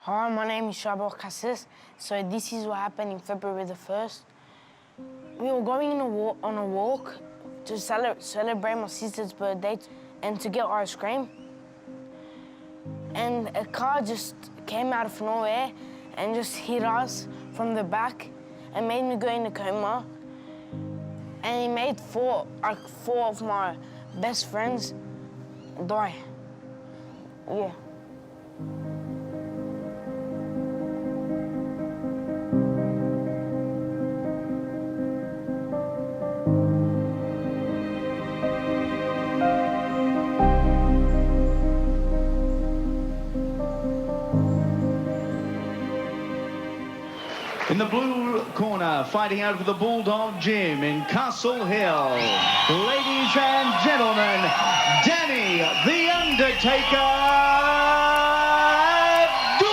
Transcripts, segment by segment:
Hi, my name is Shabo Kassis. So this is what happened in February the 1st. We were going on a walk to celebrate my sister's birthday and to get ice cream. And a car just came out of nowhere and just hit us from the back and made me go into coma. And it made four of my best friends die. Yeah. In the blue corner, fighting out of the Bulldog Gym in Castle Hill, ladies and gentlemen, Danny the Undertaker Abdallah!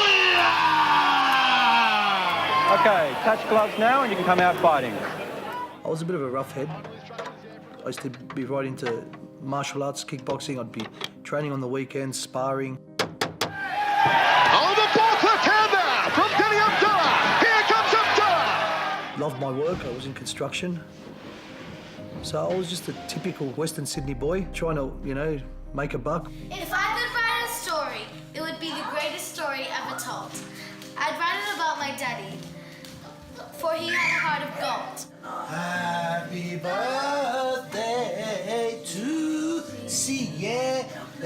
Okay, touch gloves now and you can come out fighting. I was a bit of a rough head. I used to be right into martial arts, kickboxing. I'd be training on the weekends, sparring. Oh, the ball click there from Antony Abdallah. Here comes Abdallah. Loved my work. I was in construction. So I was just a typical Western Sydney boy trying to, make a buck. If I could write a story, it would be the greatest story ever told. I'd write it about my daddy, for he had a heart of gold. Happy birthday to Sienna.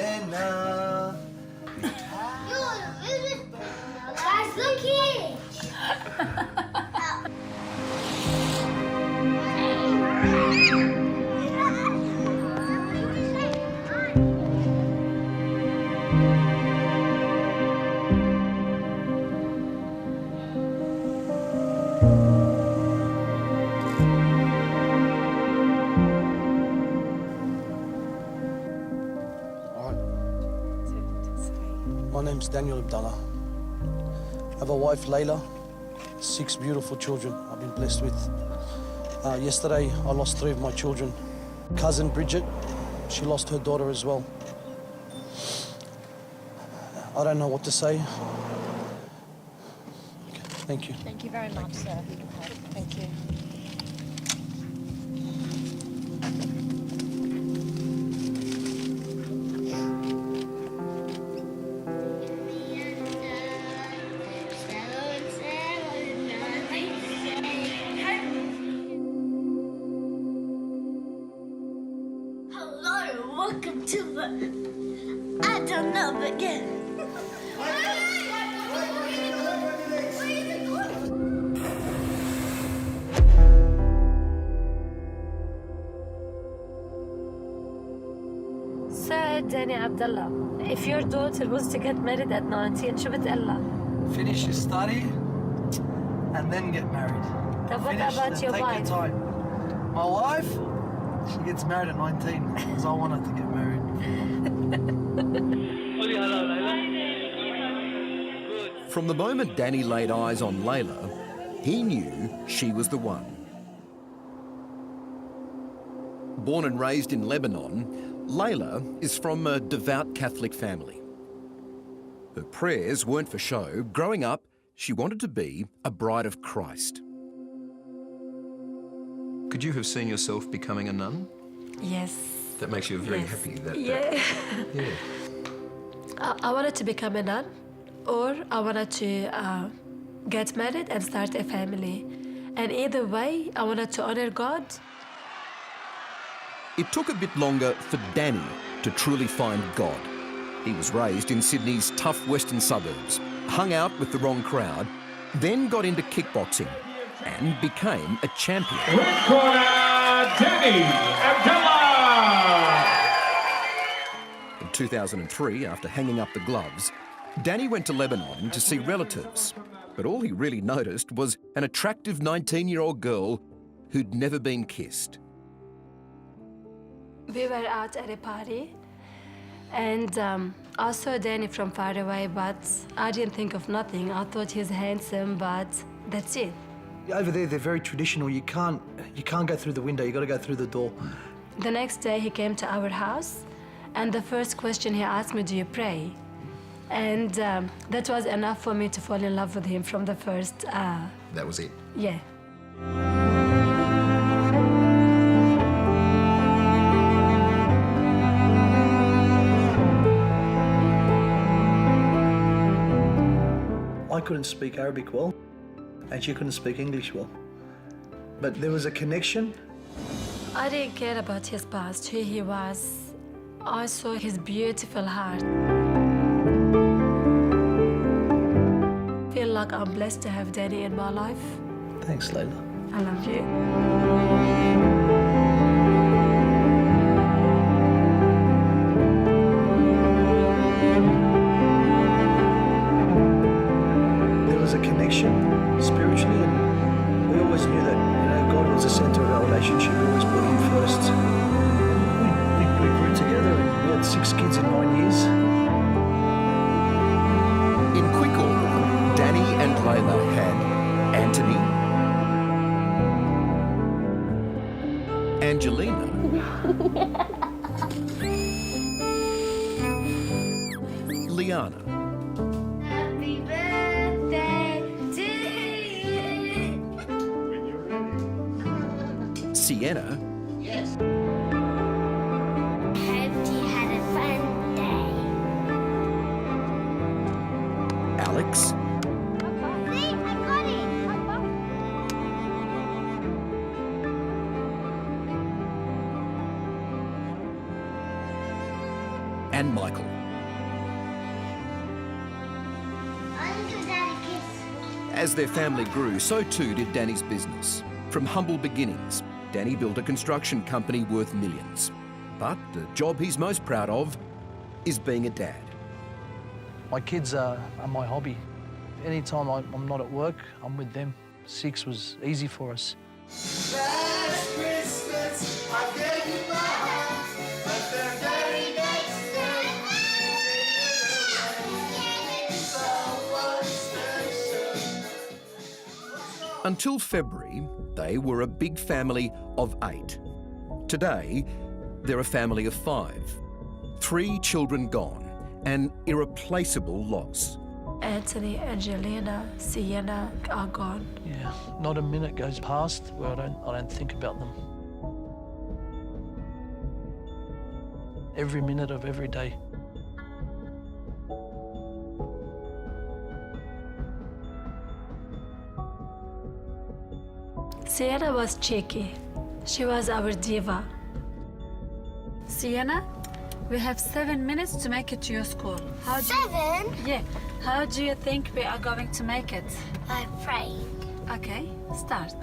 Guys, look here! My name's Daniel Abdallah. I have a wife, Layla, 6 beautiful children I've been blessed with. Yesterday, I lost 3 of my children. Cousin Bridget, she lost her daughter as well. I don't know what to say. Okay, thank you. Thank you very much, sir. Thank you. Welcome to the... I don't know, but yeah. Sir Antony Abdallah, if your daughter was to get married at 19, شو بتقلها? Finish your study and then get married. Then what about your wife? My wife, she gets married at 19 because I want her to get married. From the moment Danny laid eyes on Layla, he knew she was the one. Born and raised in Lebanon, Layla is from a devout Catholic family. Her prayers weren't for show. Growing up, she wanted to be a bride of Christ. Could you have seen yourself becoming a nun? Yes. That makes you very Yes. happy. Yeah. Yeah. I wanted to become a nun, or I wanted to get married and start a family. And either way, I wanted to honor God. It took a bit longer for Danny to truly find God. He was raised in Sydney's tough western suburbs, hung out with the wrong crowd, then got into kickboxing and became a champion. Red corner, Danny Abdallah! In 2003, after hanging up the gloves, Danny went to Lebanon to see relatives. But all he really noticed was an attractive 19-year-old girl who'd never been kissed. We were out at a party, and I saw Danny from far away, but I didn't think of nothing. I thought he was handsome, but that's it. Over there, they're very traditional. You can't go through the window. You got to go through the door. The next day, he came to our house, and the first question he asked me, "Do you pray?" And that was enough for me to fall in love with him from the first. That was it. Yeah. I couldn't speak Arabic well, and she couldn't speak English well. But there was a connection. I didn't care about his past, who he was. I saw his beautiful heart. I feel like I'm blessed to have Danny in my life. Thanks, Layla. I love you. There was a connection spiritually, and we always knew that, you know, God was the center of our relationship. We always put Him first. We grew together, and we had 6 kids in 9 years. In quick order, Danny and Layla had Antony, Angelina, Liana, Happy birthday to you. Sienna, Hope you had a fun day. Alex, See, I got it. and Michael. I'm gonna give Dad a kiss. As their family grew, so too did Danny's business. From humble beginnings, Danny built a construction company worth millions. But the job he's most proud of is being a dad. My kids are my hobby. Anytime I'm not at work, I'm with them. 6 was easy for us. Last Christmas, I gave you my heart, but the very next day, Until February, they were a big family of 8. Today, they're a family of 5. 3 children gone, an irreplaceable loss. Antony, Angelina, Sienna are gone. Yeah, not a minute goes past where I don't think about them. Every minute of every day. Sienna was cheeky. She was our diva. Sienna, we have 7 minutes to make it to your school. Yeah. How do you think we are going to make it? By praying. Okay, start.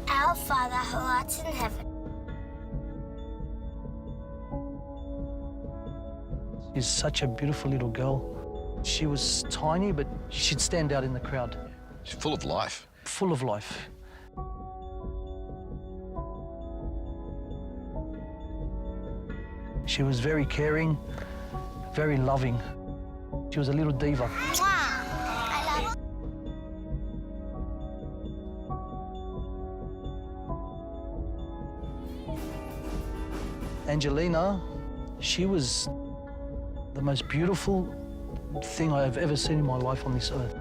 Our Father who art in heaven. She's such a beautiful little girl. She was tiny, but she'd stand out in the crowd. She's full of life. Full of life. She was very caring, very loving. She was a little diva. I love Angelina, she was the most beautiful thing I have ever seen in my life on this earth.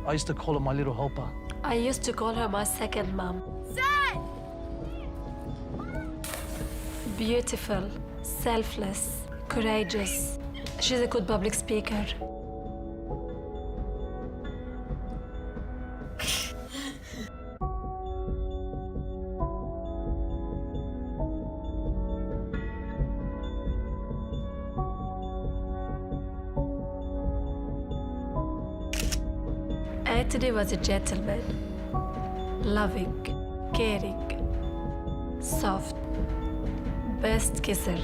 I used to call her my little helper. I used to call her my second mom. Beautiful, selfless, courageous. She's a good public speaker. Antony was a gentleman, loving, caring, soft, best kisser.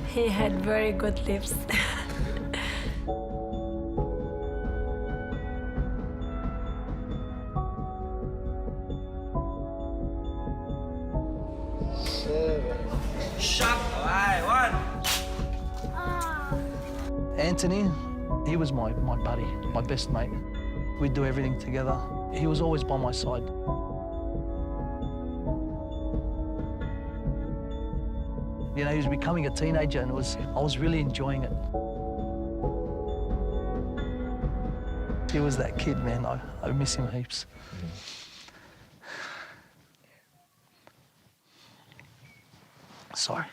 He had very good lips. Shut. All right, 1. Antony He was my buddy, my best mate. We'd do everything together. He was always by my side. You know, he was becoming a teenager and I was really enjoying it. He was that kid, man. I miss him heaps. Sorry.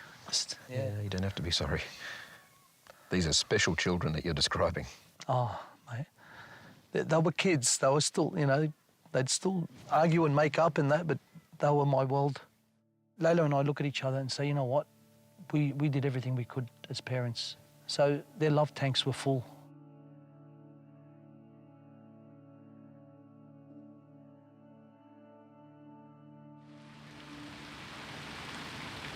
Yeah, you don't have to be sorry. These are special children that you're describing. Oh, mate. They were kids. They were still, you know, they'd still argue and make up and that, but they were my world. Layla and I look at each other and say, you know what? We did everything we could as parents. So their love tanks were full.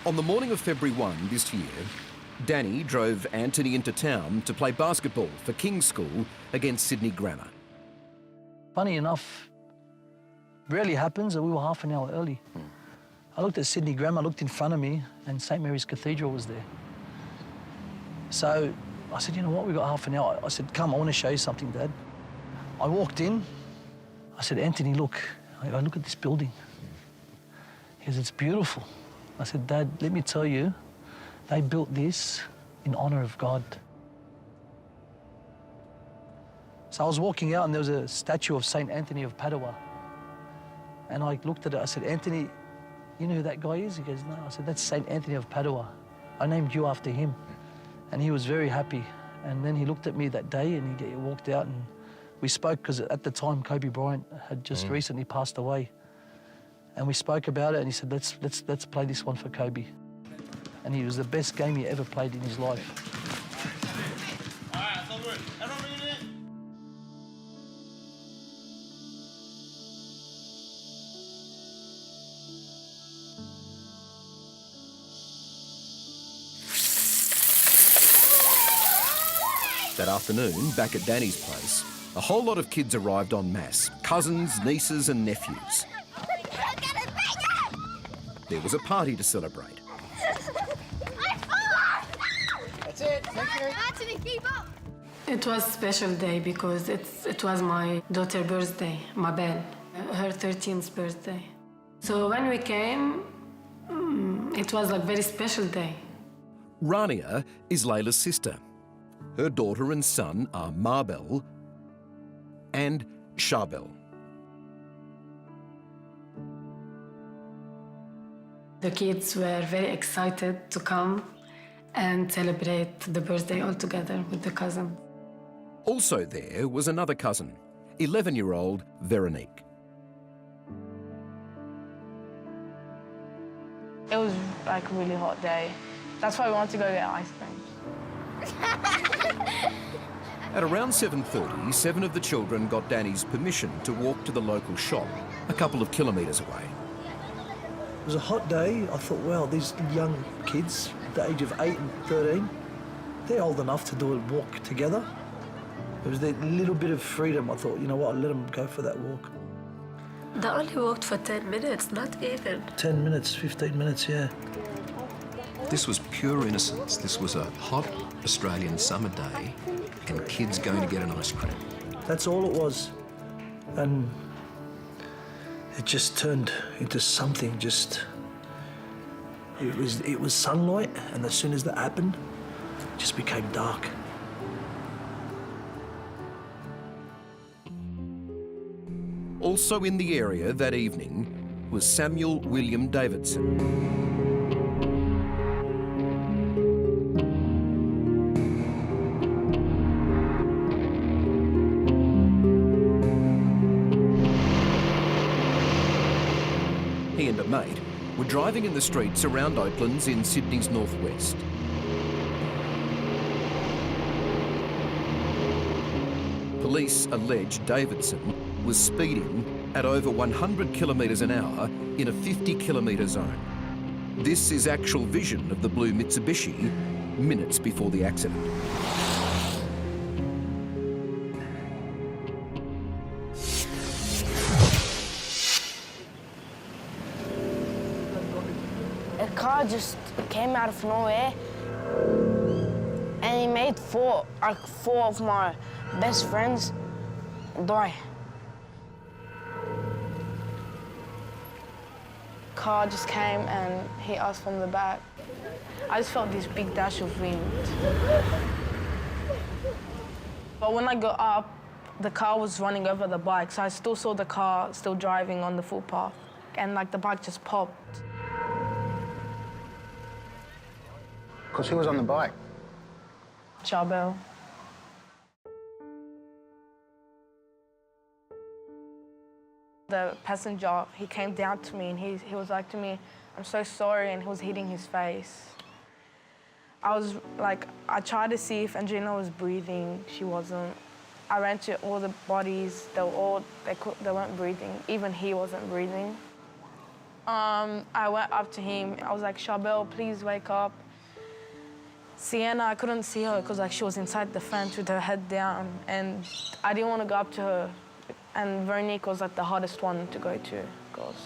On the morning of February 1 this year, Danny drove Antony into town to play basketball for King's School against Sydney Grammar. Funny enough, rarely happens that we were half an hour early. I looked at Sydney Grammar, looked in front of me, and St. Mary's Cathedral was there. So I said, you know what, we've got half an hour. I said, come, I want to show you something, Dad. I walked in. I said, Antony, look. I go, look at this building. He goes, it's beautiful. I said, Dad, let me tell you, they built this in honour of God. So I was walking out and there was a statue of St. Antony of Padua. And I looked at it, I said, Antony, you know who that guy is? He goes, no. I said, that's St. Antony of Padua. I named you after him. And he was very happy. And then he looked at me that day and he walked out and we spoke because at the time Kobe Bryant had just recently passed away. And we spoke about it and he said, let's play this one for Kobe. And he was the best game he ever played in his life. All right, it's all good. Everyone bring it in. That afternoon, back at Danny's place, a whole lot of kids arrived en masse, cousins, nieces and nephews. There was a party to celebrate. That's it. Thank you. Antony, keep up. It was a special day because it was my daughter's birthday, my Mabel, her 13th birthday. So when we came, it was a very special day. Rania is Layla's sister. Her daughter and son are Marbel and Charbel. The kids were very excited to come and celebrate the birthday all together with the cousins. Also there was another cousin, 11-year-old Veronique. It was like a really hot day. That's why we wanted to go get ice cream. At around 7:30, 7 of the children got Danny's permission to walk to the local shop, a couple of kilometres away. It was a hot day. I thought, well, these young kids, at the age of 8 and 13, they're old enough to do a walk together. It was that little bit of freedom. I thought, you know what, I'll let them go for that walk. They only walked for 10 minutes, not even. 10 minutes, 15 minutes, yeah. This was pure innocence. This was a hot Australian summer day and kids going to get an ice cream. That's all it was. And it just turned into something it was sunlight, and as soon as that happened, it just became dark. Also in the area that evening was Samuel William Davidson. He and a mate were driving in the streets around Oatlands in Sydney's northwest. Police allege Davidson was speeding at over 100 kilometres an hour in a 50-kilometre zone. This is actual vision of the blue Mitsubishi minutes before the accident. A car just came out of nowhere and he made four of my best friends die. Car just came and hit us from the back. I just felt this big dash of wind. But when I got up, the car was running over the bike, so I still saw the car still driving on the footpath, and like the bike just popped. Because who was on the bike? Charbel. The passenger, he came down to me and he was like to me, "I'm so sorry," and he was hitting his face. I tried to see if Angelina was breathing. She wasn't. I ran to all the bodies. They weren't breathing. Even he wasn't breathing. I went up to him. I was like, "Charbel, please wake up." Sienna, I couldn't see her because she was inside the fence with her head down, and I didn't want to go up to her. And Veronique was the hardest one to go to because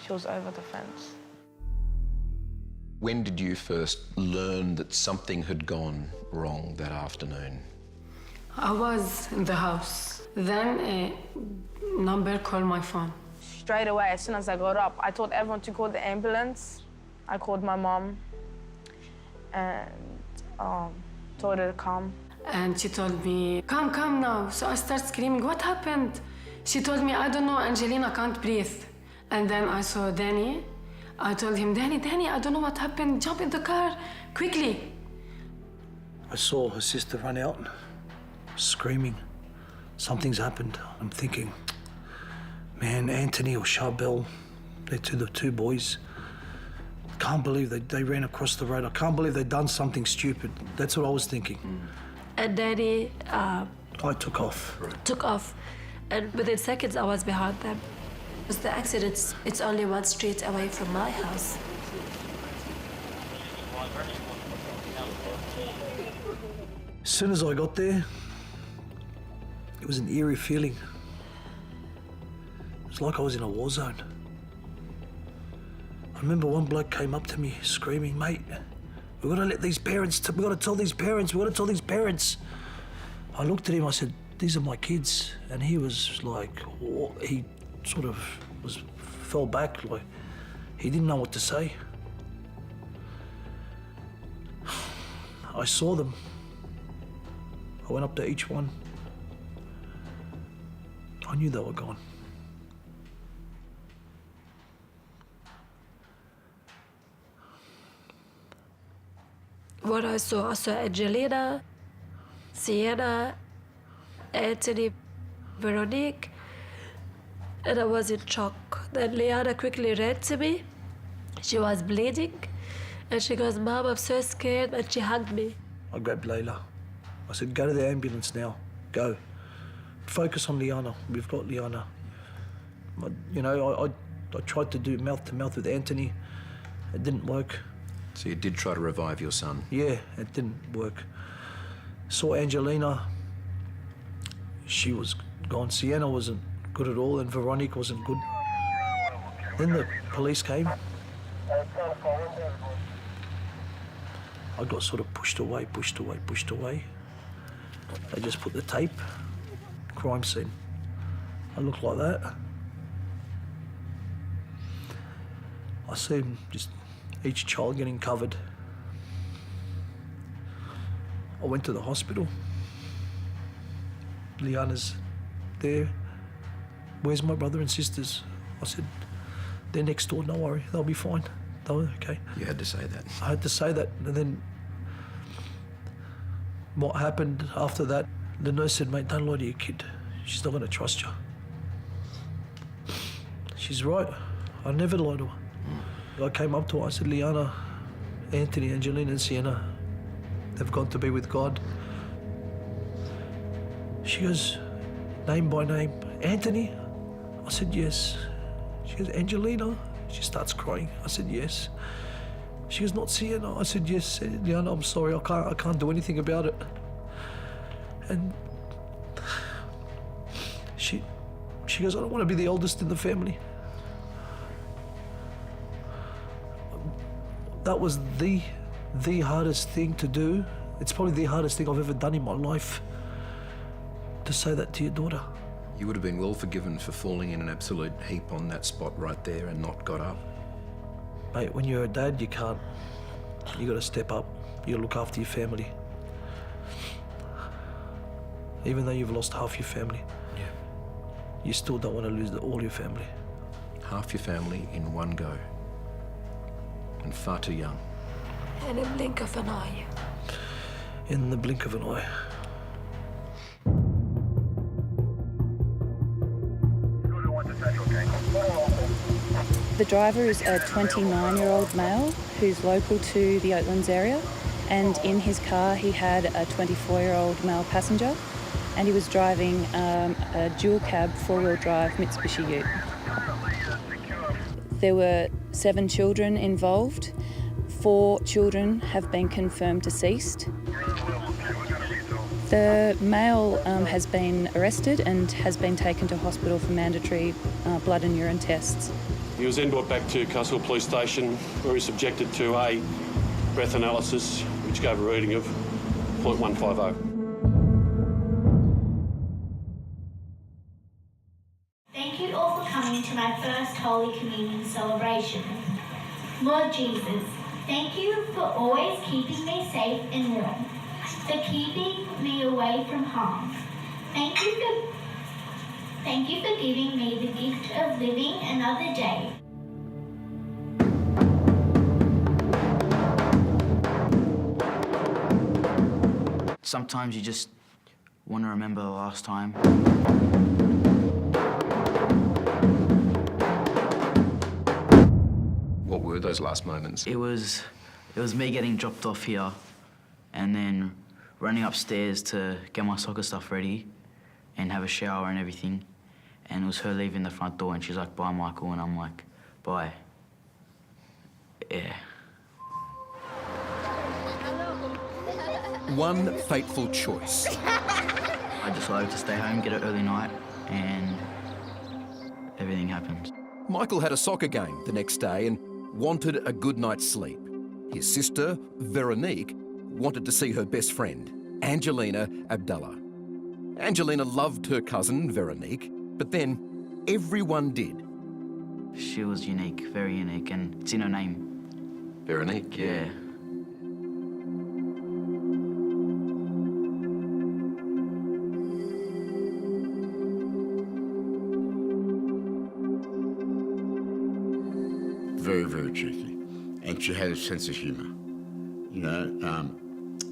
she was over the fence. When did you first learn that something had gone wrong that afternoon? I was in the house. Then a number called my phone. Straight away, as soon as I got up, I told everyone to call the ambulance. I called my mom and told her to come. And she told me, come now. So I started screaming, what happened? She told me, I don't know, Angelina can't breathe. And then I saw Danny. I told him, Danny, I don't know what happened. Jump in the car, quickly. I saw her sister run out, screaming. Something's happened. I'm thinking, man, Antony or Charbel, they're the two boys. Can't believe they ran across the road. I can't believe they'd done something stupid. That's what I was thinking. And Danny I took off. And within seconds, I was behind them. The accident, it's only one street away from my house. As soon as I got there, it was an eerie feeling. It was like I was in a war zone. I remember one bloke came up to me screaming, "Mate, we've got to let these parents, we've got to tell these parents. I looked at him, I said, "These are my kids." And he was like, he sort of fell back, like he didn't know what to say. I saw them. I went up to each one. I knew they were gone. What I saw Angelina, Sienna, Antony, Veronique, and I was in shock. Then Liana quickly ran to me. She was bleeding, and she goes, "Mom, I'm so scared," and she hugged me. I grabbed Layla. I said, "Go to the ambulance now, go. Focus on Liana, we've got Liana." I tried to do mouth-to-mouth with Antony. It didn't work. So you did try to revive your son? Yeah, it didn't work. Saw Angelina, she was gone. Sienna wasn't good at all, and Veronique wasn't good. Then the police came. I got sort of pushed away. They just put the tape, crime scene. I looked like that. I seen just each child getting covered. I went to the hospital. Liana's there. "Where's my brother and sisters?" I said, "They're next door, don't worry, they'll be fine." They were okay. You had to say that. I had to say that, and then what happened after that, the nurse said, "Mate, don't lie to your kid. She's not going to trust you." She's right. I never lied to her. I came up to her, I said, "Liana, Antony, Angelina and Sienna, they've gone to be with God." She goes, name by name, "Antony?" I said, "Yes." She goes, "Angelina?" She starts crying. I said, "Yes." She goes, "Not Sienna?" I said, "Yes." "Liana, I'm sorry, I can't do anything about it." And she goes, "I don't want to be the oldest in the family." That was the hardest thing to do It's probably the hardest thing I've ever done in my life, to say that to your daughter. You would have been well forgiven for falling in an absolute heap on that spot right there and not got up. Mate, when you're a dad, you can't. You got to step up. You got to look after your family. Even though you've lost half your family, you still don't want to lose all your family. Half your family in one go. And far too young. In the blink of an eye. In the blink of an eye. The driver is a 29-year-old male who's local to the Oatlands area, and in his car he had a 24-year-old male passenger, and he was driving a dual cab 4-wheel drive Mitsubishi Ute. There were 7 children involved. 4 children have been confirmed deceased. The male has been arrested and has been taken to hospital for mandatory blood and urine tests. He was then brought back to Castle Police Station where he was subjected to a breath analysis which gave a reading of 0.150. Thank you all for coming to my first Holy Communion celebration. Lord Jesus, thank you for always keeping me safe and warm, for keeping me away from harm. Thank you for giving me the gift of living another day. Sometimes you just want to remember the last time. What were those last moments? It was me getting dropped off here and then running upstairs to get my soccer stuff ready and have a shower and everything. And it was her leaving the front door and she's like, "Bye, Michael," and I'm like, "Bye." Yeah. One fateful choice. I decided to stay home, get an early night, and everything happened. Michael had a soccer game the next day and wanted a good night's sleep. His sister, Veronique, wanted to see her best friend, Angelina Abdallah. Angelina loved her cousin, Veronique, but then everyone did. She was unique, very unique, and it's in her name. Veronique, yeah. Very, very cheeky. And she had a sense of humour. You know,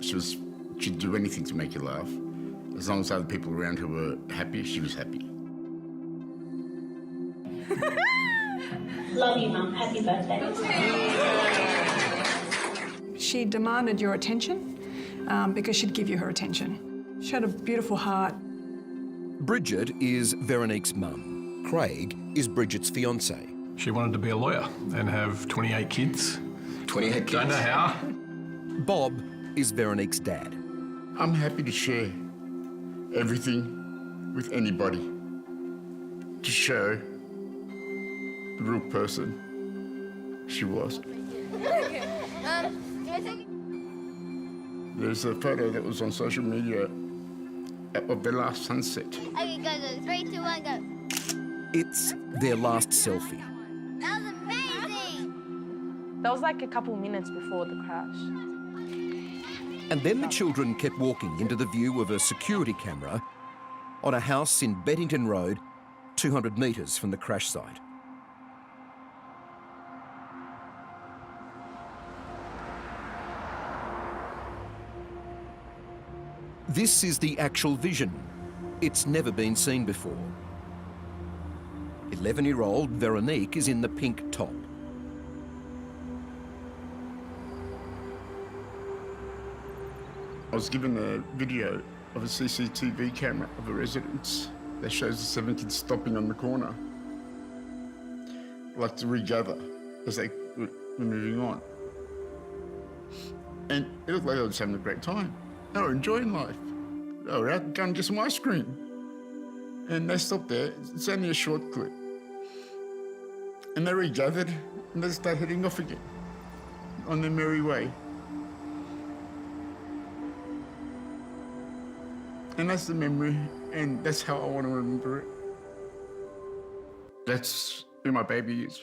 she'd do anything to make you laugh. As long as other people around her were happy, she was happy. Love you, Mum. Happy birthday. She demanded your attention because she'd give you her attention. She had a beautiful heart. Bridget is Veronique's mum. Craig is Bridget's fiancé. She wanted to be a lawyer and have 28 kids. 28 kids? Don't know how. Bob is Veronique's dad. I'm happy to share everything with anybody to show the real person she was. There's a photo that was on social media of their last sunset. Okay, go. 3, 2, 1, go. It's their last selfie. That was amazing! That was like a couple minutes before the crash. And then the children kept walking into the view of a security camera on a house in Beddington Road, 200 metres from the crash site. This is the actual vision. It's never been seen before. 11-year-old Veronique is in the pink top. I was given a video of a CCTV camera of a residence that shows the 7 kids stopping on the corner, like to regather as they were moving on. And it looked like they were just having a great time. They were enjoying life. They were out going to get some ice cream. And they stopped there. It's only a short clip. And they regathered and they started heading off again on their merry way. And that's the memory, and that's how I want to remember it. That's who my baby is.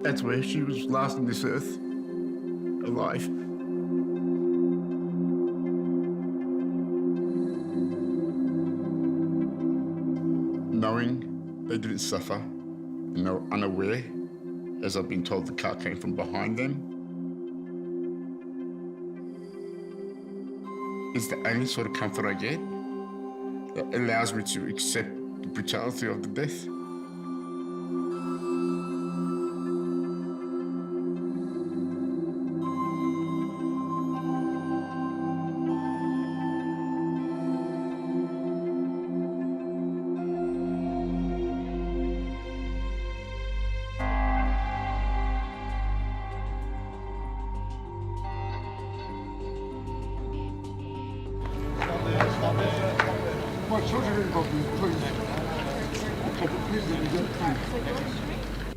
That's where she was last on this earth, alive. Knowing they didn't suffer, and they were unaware, as I've been told the car came from behind them, is the only sort of comfort I get that allows me to accept the brutality of the death.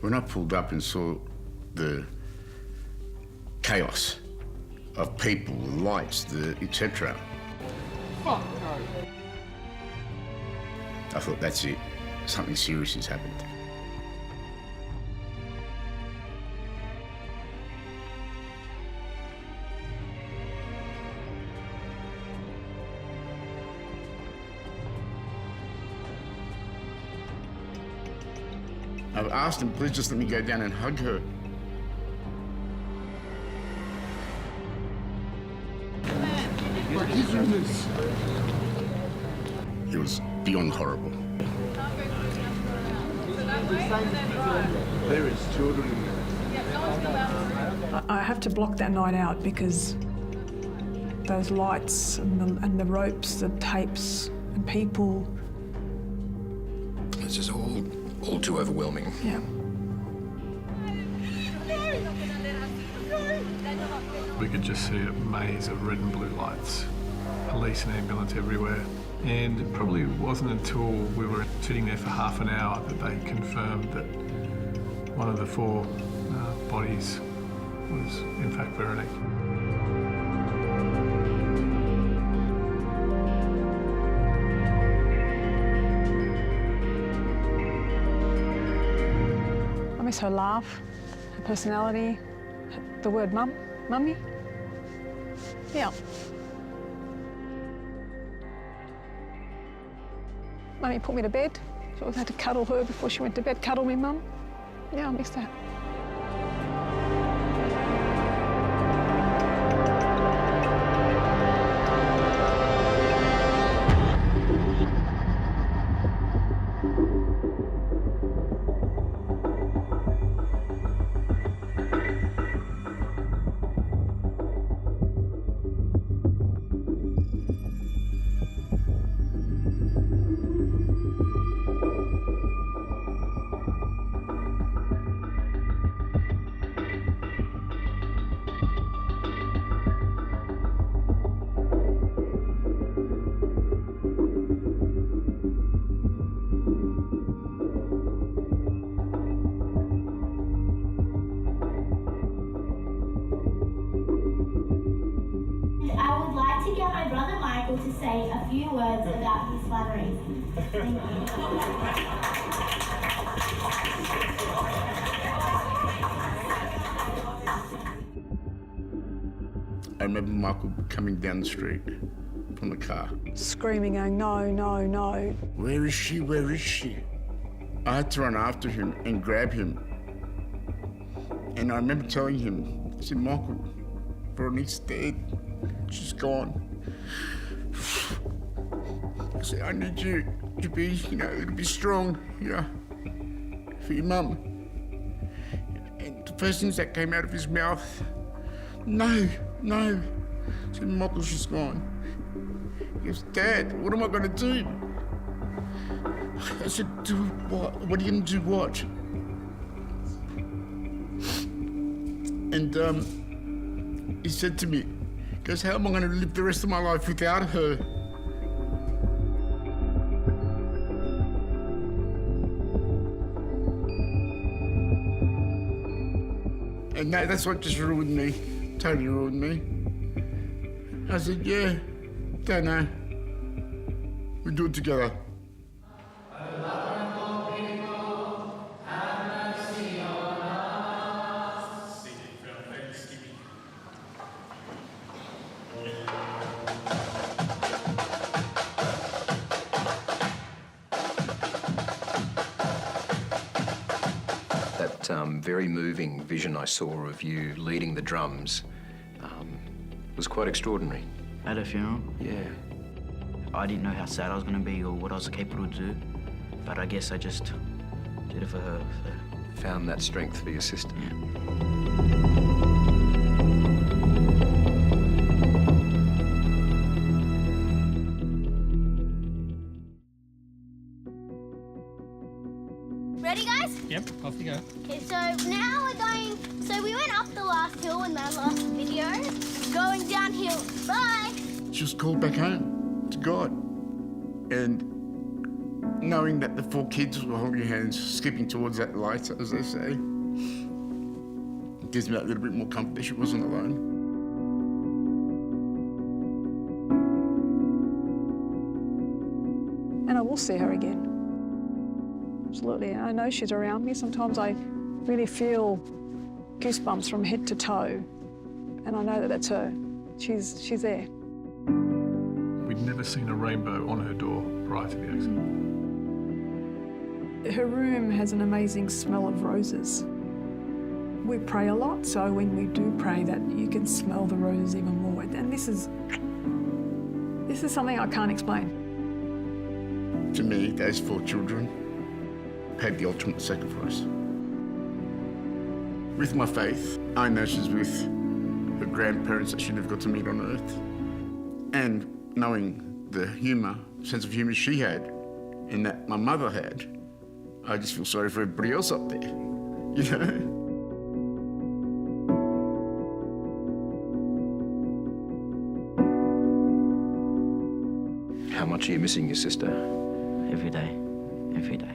When I pulled up and saw the chaos of people, the lights, the etc., I thought, that's it. Something serious has happened. I've asked him, please just let me go down and hug her. It was beyond horrible. There is children in there. I have to block that night out because those lights and the ropes, the tapes and people. It's just all too overwhelming. Yeah. We could just see a maze of red and blue lights, police and ambulance everywhere. And it probably wasn't until we were sitting there for half an hour that they confirmed that one of the four bodies was, in fact, Veronique. I miss her laugh, her personality, the word mummy. Yeah. Mummy put me to bed. So I always had to cuddle her before she went to bed. Cuddle me, Mum. Yeah, I miss that. To say a few words about his fundraising. Thank you. I remember Michael coming down the street from the car. Screaming, going, no, no, no. Where is she? Where is she? I had to run after him and grab him. And I remember telling him, I said, Michael, Veronique's dead. She's gone. I said, I need you to be, to be strong, for your mum. And the first things that came out of his mouth, no. I said, Michael, she's gone. He goes, Dad, what am I gonna do? I said, do what? What are you gonna do what? And he said to me, he goes, how am I gonna live the rest of my life without her? And that's what just ruined me, totally ruined me. I said, yeah, don't know. We do it together. Very moving vision I saw of you leading the drums was quite extraordinary. At a funeral? Yeah. I didn't know how sad I was going to be or what I was capable to do, but I guess I just did it for her. So. Found that strength for your sister. Yeah. Ready, guys? Yep, off you go. Okay, so now we're going... So we went up the last hill in that last video. Going downhill. Bye! She was called back home to God. And knowing that the 4 kids were holding hands, skipping towards that light, as they say, it gives me that little bit more comfort that she wasn't alone. And I will see her again. Absolutely. I know she's around me. Sometimes I really feel goosebumps from head to toe. And I know that that's her. She's there. We'd never seen a rainbow on her door prior to the accident. Her room has an amazing smell of roses. We pray a lot, so when we do pray, that you can smell the roses even more. And this is something I can't explain. To me, those 4 children paid the ultimate sacrifice. With my faith, I know she's with her grandparents that she never got to meet on earth. And knowing the sense of humour she had and that my mother had, I just feel sorry for everybody else up there, you know? How much are you missing your sister? Every day. Every day.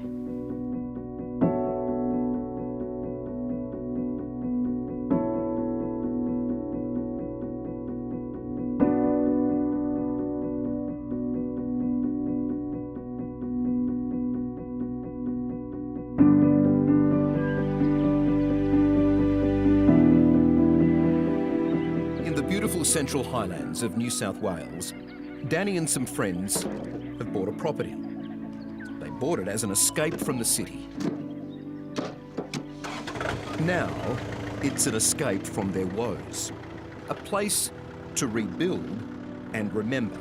Central Highlands of New South Wales, Danny and some friends have bought a property. They bought it as an escape from the city. Now, it's an escape from their woes, a place to rebuild and remember.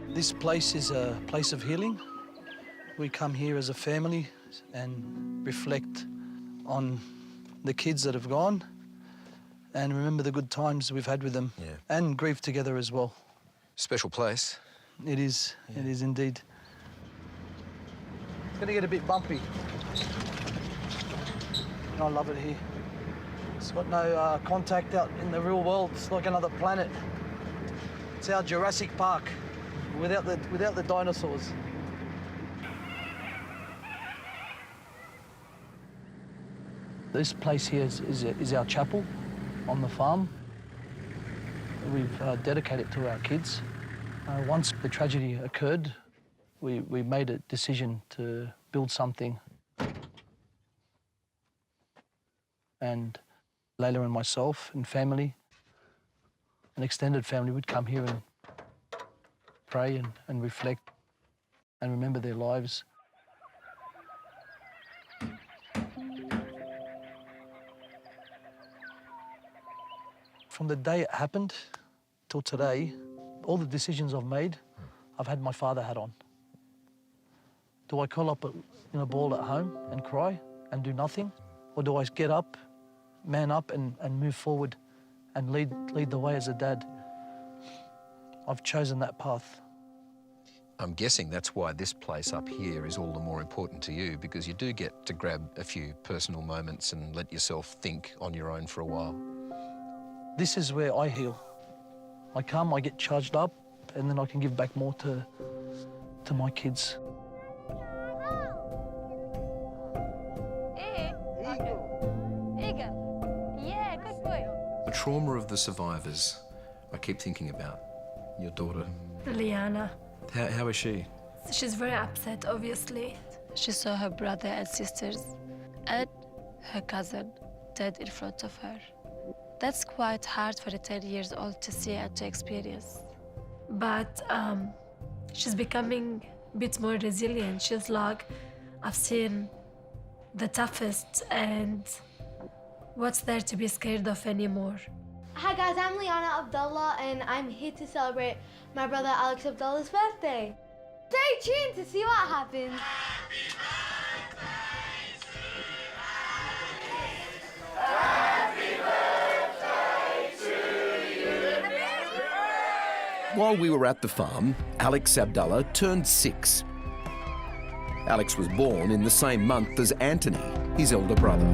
This place is a place of healing. We come here as a family and reflect on the kids that have gone and remember the good times we've had with them and grieve together as well. Special place. It is. It is indeed. It's going to get a bit bumpy. I love it here. It's got no contact out in the real world. It's like another planet. It's our Jurassic Park without the dinosaurs. This place here is our chapel on the farm. We've dedicated it to our kids. Once the tragedy occurred, we made a decision to build something. And Layla and myself and family, an extended family, would come here and pray and reflect and remember their lives. From the day it happened till today, all the decisions I've made, I've had my father hat on. Do I curl up in a ball at home and cry and do nothing? Or do I get up, man up and move forward and lead the way as a dad? I've chosen that path. I'm guessing that's why this place up here is all the more important to you, because you do get to grab a few personal moments and let yourself think on your own for a while. This is where I heal. I come, I get charged up, and then I can give back more to my kids. The trauma of the survivors, I keep thinking about. Your daughter. Liana. How is she? She's very upset, obviously. She saw her brother and sisters and her cousin dead in front of her. That's quite hard for a 10-year-old to see and to experience. But she's becoming a bit more resilient. She's like, I've seen the toughest, and what's there to be scared of anymore? Hi guys, I'm Sienna Abdallah and I'm here to celebrate my brother Alex Abdallah's birthday. Stay tuned to see what happens. While we were at the farm, Alex Abdallah turned 6. Alex was born in the same month as Antony, his elder brother.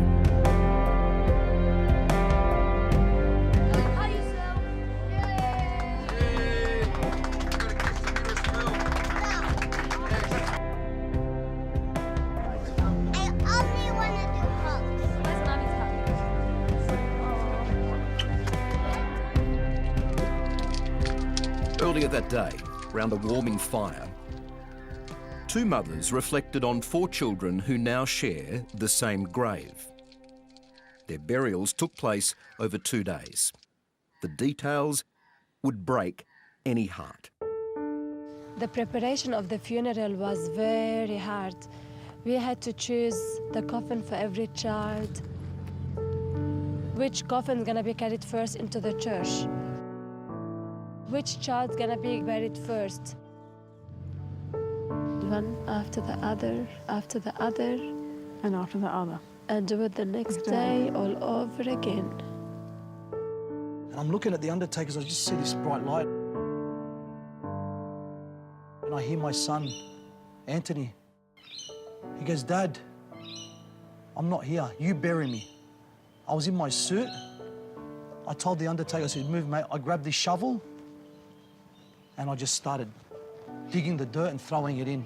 Earlier that day, round a warming fire, 2 mothers reflected on 4 children who now share the same grave. Their burials took place over 2 days. The details would break any heart. The preparation of the funeral was very hard. We had to choose the coffin for every child. Which coffin's gonna be carried first into the church? Which child's gonna be buried first? One after the other, after the other. And after the other. And do it the next day all over again. And I'm looking at the undertakers, I just see this bright light. And I hear my son, Antony. He goes, Dad, I'm not here, you bury me. I was in my suit. I told the undertaker, I said, move, mate. I grabbed this shovel and I just started digging the dirt and throwing it in.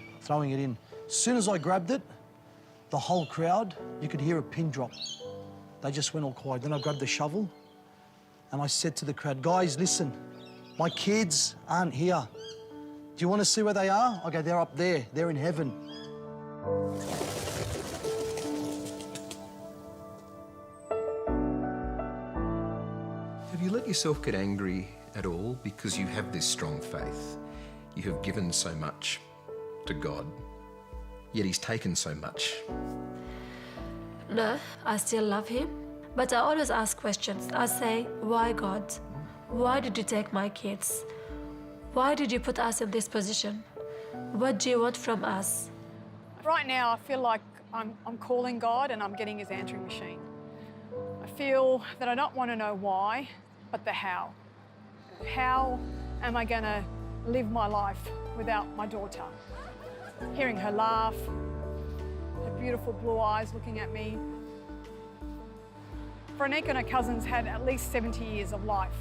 As soon as I grabbed it, the whole crowd, you could hear a pin drop. They just went all quiet. Then I grabbed the shovel and I said to the crowd, guys, listen, my kids aren't here. Do you want to see where they are? Okay, they're up there, they're in heaven. Have you let yourself get angry at all because you have this strong faith? You have given so much to God, yet He's taken so much. No, I still love him, but I always ask questions. I say, why God? Why did you take my kids? Why did you put us in this position? What do you want from us? Right now, I feel like I'm calling God and I'm getting his answering machine. I feel that I don't want to know why, but the how. How am I going to live my life without my daughter? Hearing her laugh, her beautiful blue eyes looking at me. Veronique and her cousins had at least 70 years of life,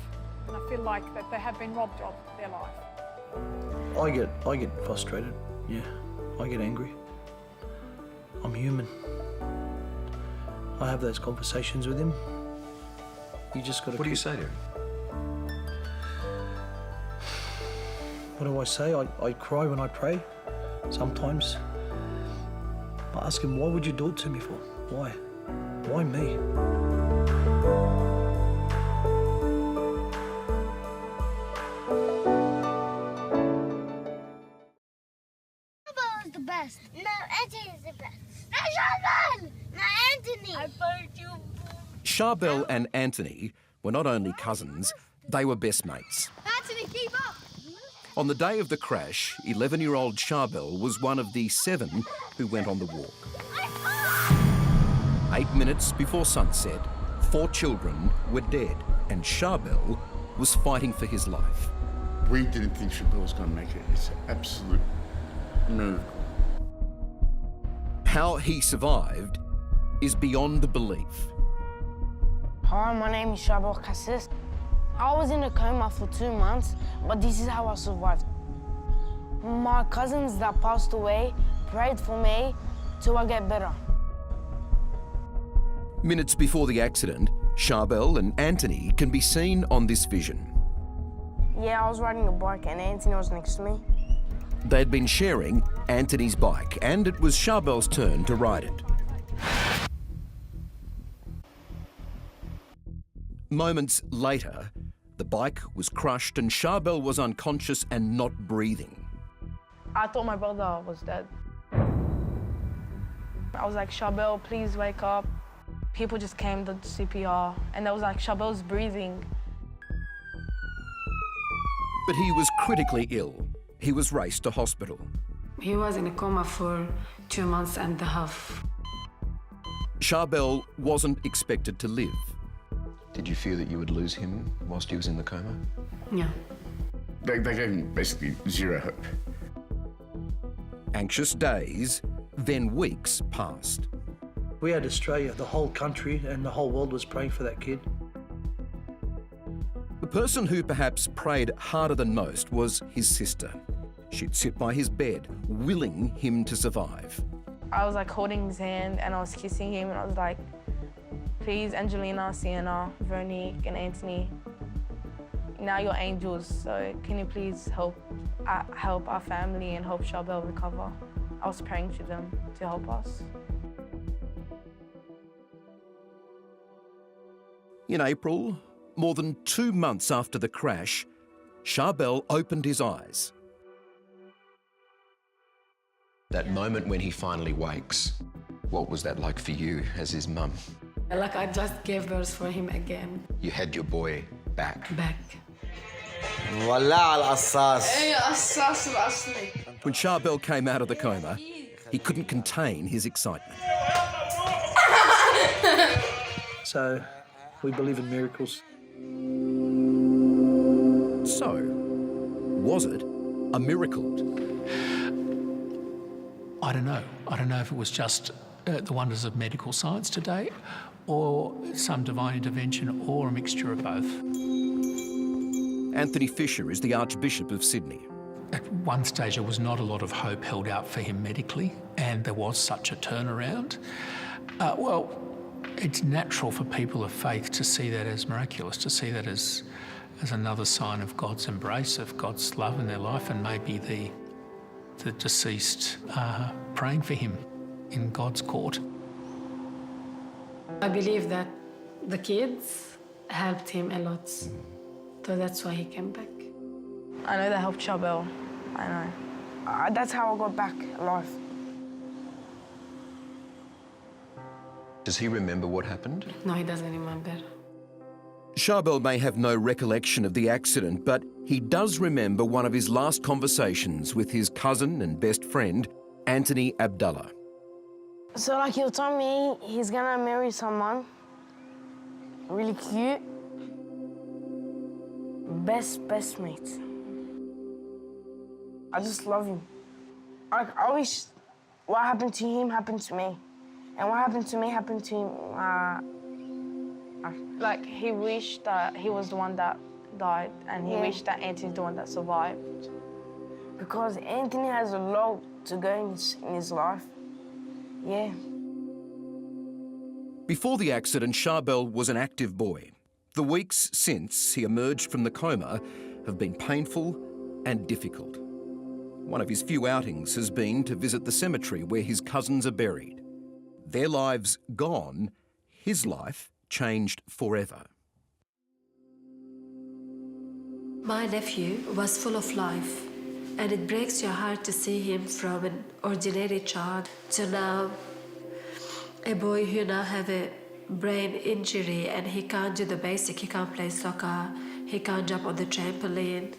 and I feel like that they have been robbed of their life. I get frustrated, yeah. I get angry. I'm human. I have those conversations with him. You just got to... What do you say to him? What do I say? I cry when I pray, sometimes. I ask him, why would you do it to me for? Why? Why me? Is the best. No, Antony is the best. No, Charbel! No, Antony! I burnt you. Charbel and Antony were not only cousins, they were best mates. Antony, keep up! On the day of the crash, 11-year-old Charbel was one of the 7 who went on the walk. 8 minutes before sunset, 4 children were dead, and Charbel was fighting for his life. We didn't think Charbel was going to make it. It's an absolute miracle. How he survived is beyond belief. Hi, my name is Charbel Cassis. I was in a coma for 2 months, but this is how I survived. My cousins that passed away prayed for me till I get better. Minutes before the accident, Charbel and Antony can be seen on this vision. Yeah, I was riding a bike and Antony was next to me. They'd been sharing Antony's bike, and it was Charbel's turn to ride it. Moments later, the bike was crushed and Charbel was unconscious and not breathing. I thought my brother was dead. I was like, Charbel, please wake up. People just came to CPR, and I was like, Charbel's breathing. But he was critically ill. He was raced to hospital. He was in a coma for 2 months and a half. Charbel wasn't expected to live. Did you fear that you would lose him whilst he was in the coma? Yeah. They gave him basically zero hope. Anxious days, then weeks passed. We had Australia, the whole country and the whole world was praying for that kid. The person who perhaps prayed harder than most was his sister. She'd sit by his bed, willing him to survive. I was like holding his hand and I was kissing him and I was like, please, Angelina, Sienna, Veronique and Antony, now you're angels, so can you please help our family and help Charbel recover? I was praying to them to help us. In April, more than 2 months after the crash, Charbel opened his eyes. That moment when he finally wakes, what was that like for you as his mum? Like I just gave birth for him again. You had your boy back. When Charbel came out of the coma, he couldn't contain his excitement. So, we believe in miracles. So, was it a miracle? I don't know. I don't know if it was just the wonders of medical science today or some divine intervention or a mixture of both. Anthony Fisher is the Archbishop of Sydney. At one stage, there was not a lot of hope held out for him medically, and there was such a turnaround. Well, it's natural for people of faith to see that as miraculous, to see that as another sign of God's embrace, of God's love in their life, and maybe the deceased praying for him in God's court. I believe that the kids helped him a lot, so that's why he came back. I know that helped Charbel. I know. That's how I got back alive. Does he remember what happened? No, he doesn't remember. Charbel may have no recollection of the accident, but he does remember one of his last conversations with his cousin and best friend, Antony Abdallah. So like he'll tell me he's gonna marry someone really cute. Best mates. I just love him. I wish what happened to him happened to me. And what happened to me happened to him. Like he wished that he was the one that died and he wished that Antony's the one that survived. Because Antony has a lot to go in his life. Yeah. Before the accident, Charbel was an active boy. The weeks since he emerged from the coma have been painful and difficult. One of his few outings has been to visit the cemetery where his cousins are buried. Their lives gone, his life changed forever. My nephew was full of life, and it breaks your heart to see him from an ordinary child to now a boy who now have a brain injury and he can't do the basic, he can't play soccer, he can't jump on the trampoline,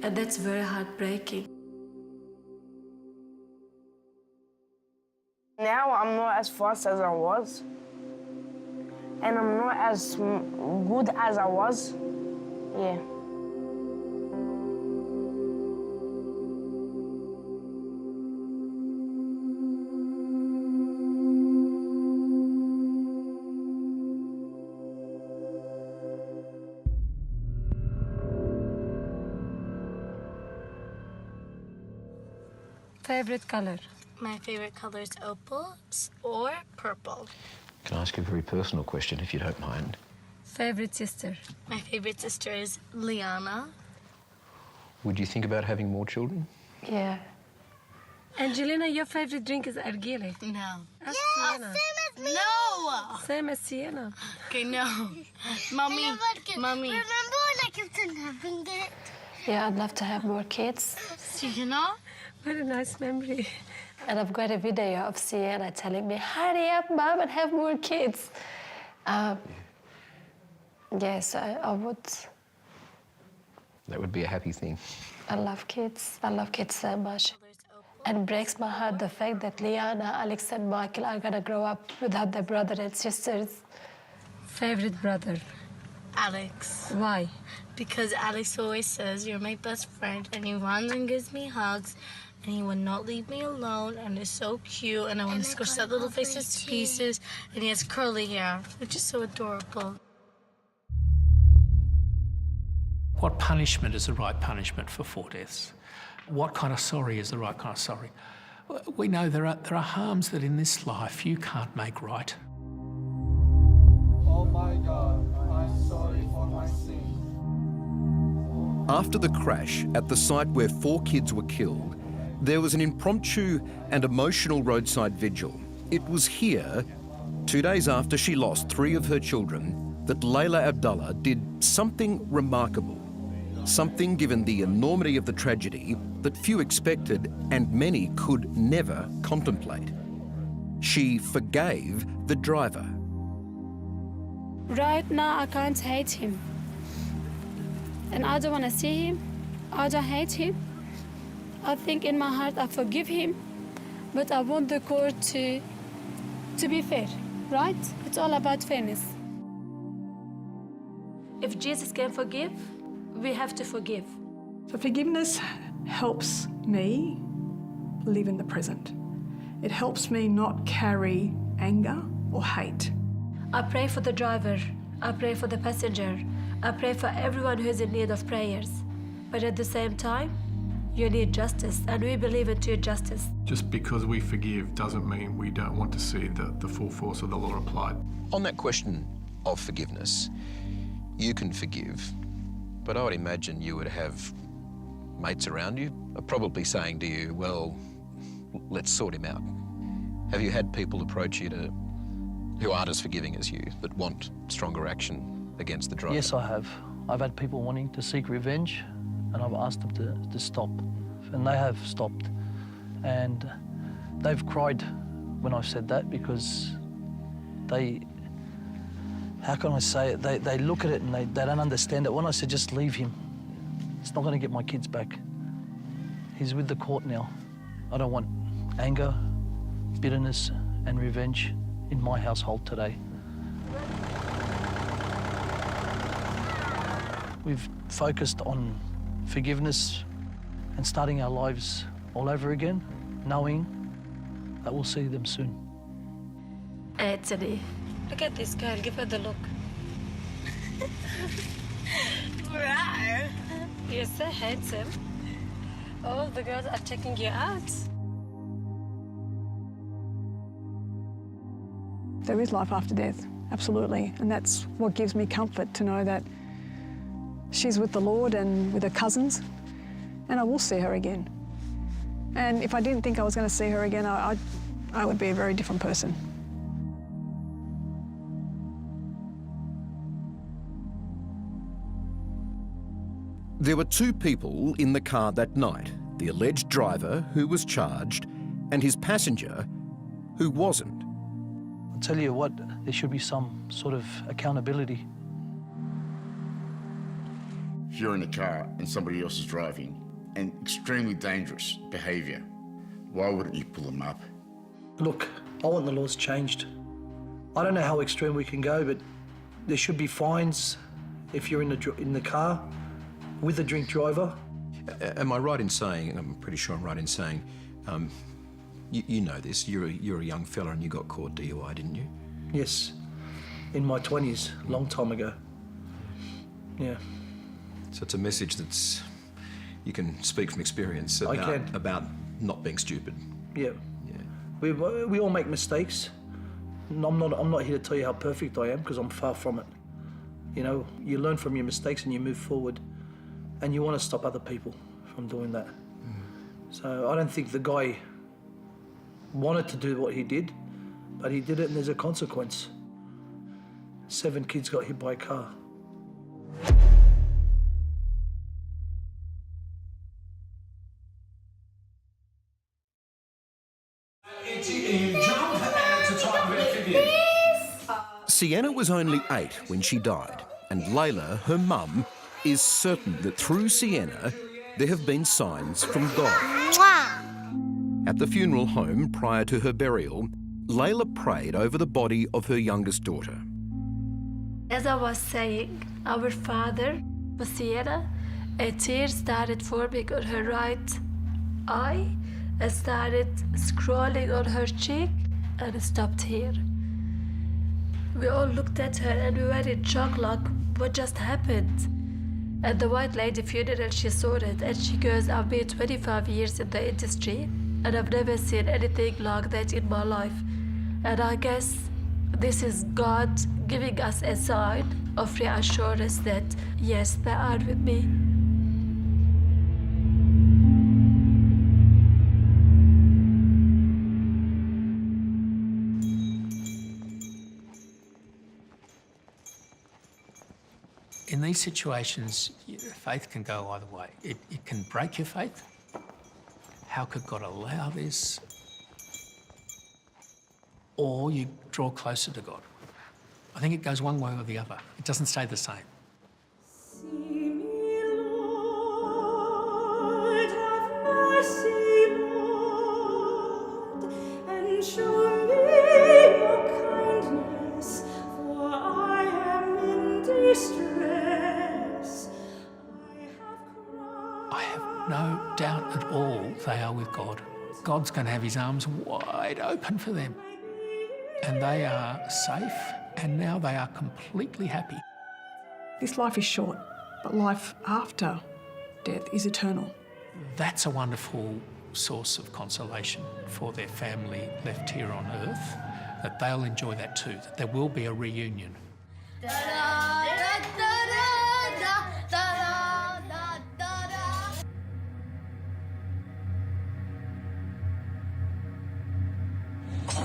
and that's very heartbreaking. Now I'm not as fast as I was, and I'm not as good as I was. Yeah. Favorite color? My favorite color is opal or purple. Can I ask you a very personal question, if you don't mind? Favorite sister? My favorite sister is Liana. Would you think about having more children? Yeah. Angelina, your favorite drink is Argile. No. Ask Sienna. Same as me. No. Same as Sienna. Okay, no. Mommy, Mommy. Remember when I kept on having it? Yeah, I'd love to have more kids. Sienna? What a nice memory. And I've got a video of Sienna telling me, hurry up, Mom, and have more kids. Yes, I would. That would be a happy thing. I love kids. I love kids so much. And it breaks my heart the fact that Liana, Alex, and Michael are gonna grow up without their brother and sisters. Favorite brother? Alex. Why? Because Alex always says, you're my best friend, and he runs and gives me hugs, and he would not leave me alone, and is so cute, and I want to squish that little face to pieces, and he has curly hair, which is so adorable. What punishment is the right punishment for 4 deaths? What kind of sorry is the right kind of sorry? We know there are harms that in this life you can't make right. Oh my God, I'm sorry for my sin. After the crash at the site where 4 kids were killed, there was an impromptu and emotional roadside vigil. It was here, 2 days after she lost 3 of her children, that Layla Abdallah did something remarkable. Something, given the enormity of the tragedy, that few expected and many could never contemplate. She forgave the driver. Right now, I can't hate him. And I don't want to see him. I don't hate him. I think in my heart I forgive him. But I want the court to be fair, right? It's all about fairness. If Jesus can forgive, we have to forgive. So forgiveness helps me live in the present. It helps me not carry anger or hate. I pray for the driver. I pray for the passenger. I pray for everyone who is in need of prayers. But at the same time, you need justice, and we believe in your justice. Just because we forgive doesn't mean we don't want to see the full force of the law applied. On that question of forgiveness, you can forgive, but I would imagine you would have mates around you are probably saying to you, well, let's sort him out. Have you had people approach you who aren't as forgiving as you, that want stronger action against the driver? Yes, I have. I've had people wanting to seek revenge, and I've asked them to stop, and they have stopped. And they've cried when I've said that, because how can I say it? They look at it and they don't understand it. When I said just leave him, it's not going to get my kids back. He's with the court now. I don't want anger, bitterness and revenge in my household today. We've focused on forgiveness and starting our lives all over again, knowing that we'll see them soon. Antony, look at this girl. Give her the look. Right. You're so handsome. All the girls are checking you out. There is life after death, absolutely. And that's what gives me comfort, to know that she's with the Lord and with her cousins, and I will see her again. And if I didn't think I was going to see her again, I would be a very different person. There were 2 people in the car that night, the alleged driver, who was charged, and his passenger, who wasn't. I'll tell you what, there should be some sort of accountability. If you're in a car and somebody else is driving, and extremely dangerous behaviour, why wouldn't you pull them up? Look, I want the laws changed. I don't know how extreme we can go, but there should be fines if you're in the car with a drink driver. Am I right in saying, I'm pretty sure I'm right in saying, you know this, you're a young fella and you got caught DUI, didn't you? Yes, in my 20s, long time ago. Yeah. So it's a message that's, you can speak from experience about not being stupid. Yeah. We all make mistakes. I'm not here to tell you how perfect I am, because I'm far from it. You know, you learn from your mistakes and you move forward, and you want to stop other people from doing that. So I don't think the guy wanted to do what he did, but he did it, and there's a consequence. 7 kids got hit by a car. Sienna was only 8 when she died, and Layla, her mum, is certain that through Sienna there have been signs from God. At the funeral home prior to her burial, Layla prayed over the body of her youngest daughter. As I was saying, our Father, for Sienna, a tear started forming on her right eye, and started scrolling on her cheek, and it stopped here. We all looked at her and we were in shock, like, what just happened? At the white lady funeral, she saw it, and she goes, I've been 25 years in the industry, and I've never seen anything like that in my life. And I guess this is God giving us a sign of reassurance that, yes, they are with me. In these situations, faith can go either way. It can break your faith. How could God allow this? Or you draw closer to God. I think it goes one way or the other. It doesn't stay the same. No doubt at all they are with God. God's going to have his arms wide open for them. And they are safe, and now they are completely happy. This life is short, but life after death is eternal. That's a wonderful source of consolation for their family left here on earth, that they'll enjoy that too, that there will be a reunion.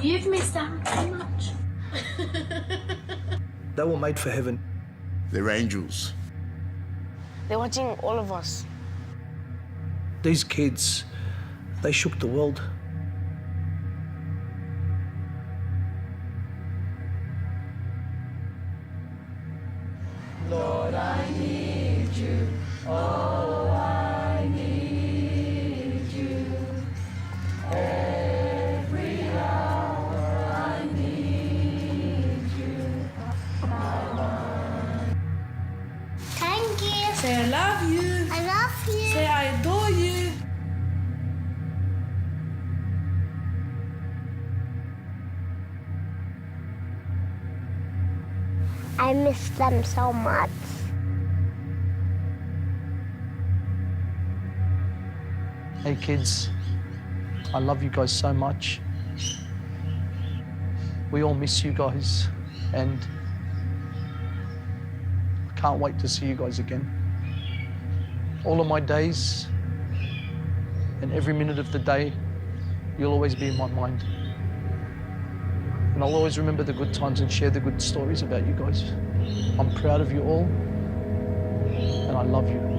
You've missed out too much. They were made for heaven. They're angels. They're watching all of us. These kids, they shook the world. Lord, I need you. Oh, I need you. Every hour I need you. Thank you. Say I love you. I love you. Say I adore you. I miss them so much. Hey kids, I love you guys so much. We all miss you guys, and I can't wait to see you guys again. All of my days and every minute of the day, you'll always be in my mind. And I'll always remember the good times and share the good stories about you guys. I'm proud of you all, and I love you.